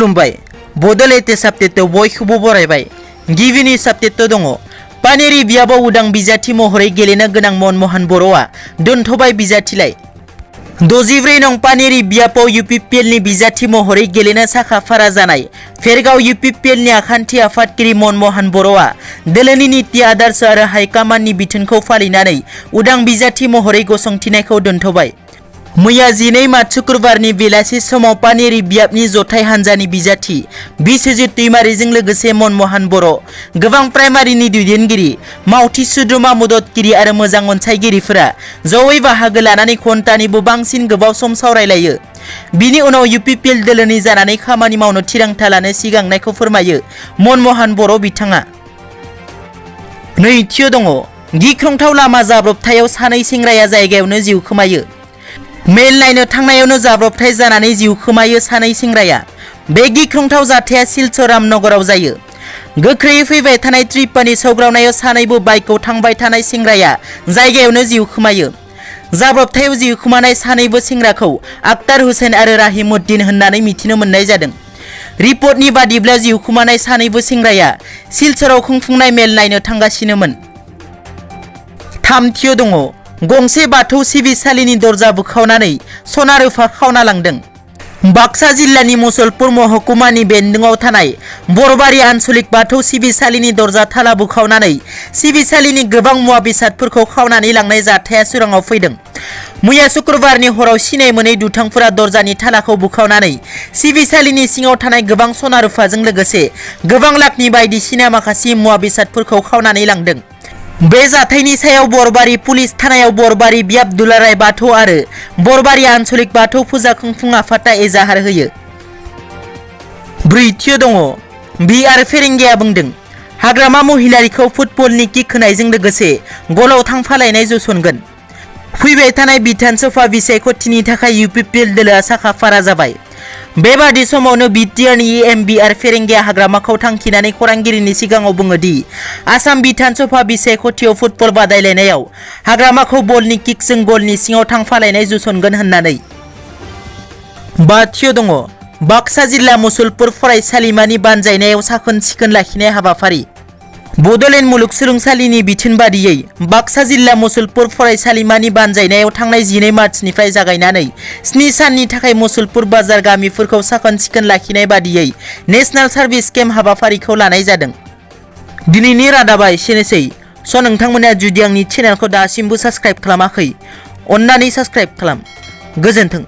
खुलुमबाय बड'लेण्ड साबजेक्टआव बयखौबो बरायबाय। गिबिनि साबजेक्ट दङ पानेरि बियाबाव उदां बिजाथि महरै गेलेनो गोनां मनमोहन बर'आ दोनथ'बाय बिजाथिलाय। 64 नं पानेरि बियाबाव UPPLनि बिजाथि महरै गेलेनो साखाफारा जानाय फेरगाव UPPLनि आखान्थि आफादगिरि मनमोहन बर'आ दोलोनि नीति आदर्श आरो हाइकमान्डनि बिथोनखौ फालिनानै उदां बिजाथि महरै गसंथिनायखौ दोनथ'बाय। मैया 12 मार्च शुक्रबारनि बेलासि समाव पानेरि बियाबनि जथाय हान्जानि बिजाथि बिस्वजित दैमारिजों लोगोसे मनमोहन बर' गोबां प्राइमारिनि दैदेनगिरि मावथि सोद्रोमा मददगिरि आरो मोजां अनसायगिरिफोरा जयै बाहागो लानानै घन्टानिबो बांसिन गोबाव सम सावरायलायो। बिनि उनाव UPPL दोलोनि जानानै खामानि मावनो थिरांथा लानो सिगांनायखौ फोरमायो मनमोहन बर' बिथाङा। नैथियाव दङ गिख्रंथाव लामा जाब्रबथायाव सानै सेंग्राया जायगायावनो जिउ खोमायो। मेल नायनो थांनायावनो जाब्रबथाय जानानै जिउ खोमायो सानै सेंग्राया। बे गिख्रंथाव जाथाया सिलचर रामनगराव जायो। गोख्रैयै फैबाय थानाय ट्रिपानि सौग्रावनायाव सानैबो बाइकआव थांबाय थानाय सेंग्राया जायगायावनो जिउ खोमायो। जाब्रबथायाव जिउ खोमानाय सानैबो सेंग्राखौ आक्तार हुसैन आरो राहिमुद्दिन होननानै मिथिनो मोननाय जादों। रिपर्टनि बादिब्ला जिउ खोमानाय सानैबो सेंग्राया सिलचराव खुंफुंनाय मेल नायनो थांगासिनोमोन। थामथियाव दङ गंसे बाथौ सिबिसालिनि दरजा बुखावनानै सना रुफा खावना लांदों। बाक्सा जिल्लानि मुसलपुर महकुमानि बेन्दोंआव थानाय बरबारि आन्चलिक बाथौ सिबिसालिनि दरजा थाला बुखावनानै सिबिसालिनि गोबां मुवा बेसादफोरखौ खावनानै लांनाय जाथाया सोराङाव फैदों। मैया शुक्रबारनि हराव सिनाय मोनै दुथांफोरा दरजानि थालाखौ बुखावनानै सिबिसालिनि सिङाव थानाय गोबां सना रुफाजों लोगोसे गोबां लाखनि बायदिसिना माखासे मुवा बेसादफोरखौ खावनानै लांदों। बे जाथायनि सायाव बरबारि पुलिस थानायाव बरबारि बियाब दुलाराय बाथौ आरो बरबारि आन्चलिक बाथौ फुजा खुंफुं आफादा एजाहार होयो। ब्रैथियाव दङ BTR फेरेंगाया बुंदों हाग्रामा महिलारिखौ फुटबलनि किक होनायजों लोगोसे गलाव थांफालायनाय जसनगोन। फैबाय थानाय बिधानसभा बिसायख'थिनि थाखाय UPPL दोलोआ साखाफारा जाबाय। बेबादि समावनो BTRनि BTR फेरेंगाया हाग्रामाखौ थांखिनानै खौरांगिरिनि सिगाङाव बुङो दि आसाम बिधानसभा बिसायख'थियाव फुटबल बादायलायनायाव हाग्रामाखौ बलनि किकजों गलनि सिङाव थांफालायनाय जसनगोन होननानै। बाथियाव दङ बाक्सा जिल्ला मुसलपुर फरायसालिमानि बानजायनायाव साखोन सिखोन लाखिनाय हाबाफारि। बड'लेण्ड मुलुगसोलोंसालिनि बिथोन बादियै बाक्सा जिल्ला मुसलपुर फरायसालिमानि बानजायनायाव थांनाय 12 मार्चनिफ्राय जागायनानै 7 साननि थाखाय मुसलपुर बाजार गामिफोरखौ साखोन सिखोन लाखिनाय बादियै नेशनेल सार्भिस केम्प हाबाफारिखौ लानाय जादों। दिनैनि रादाबा एसेनोसै। नोंथांमोना जुदि आंनि चेनेलखौ दासिमबो साबस्क्राइब खालामाखै अन्नानै साबस्क्राइब खालाम। गोजोन्थों।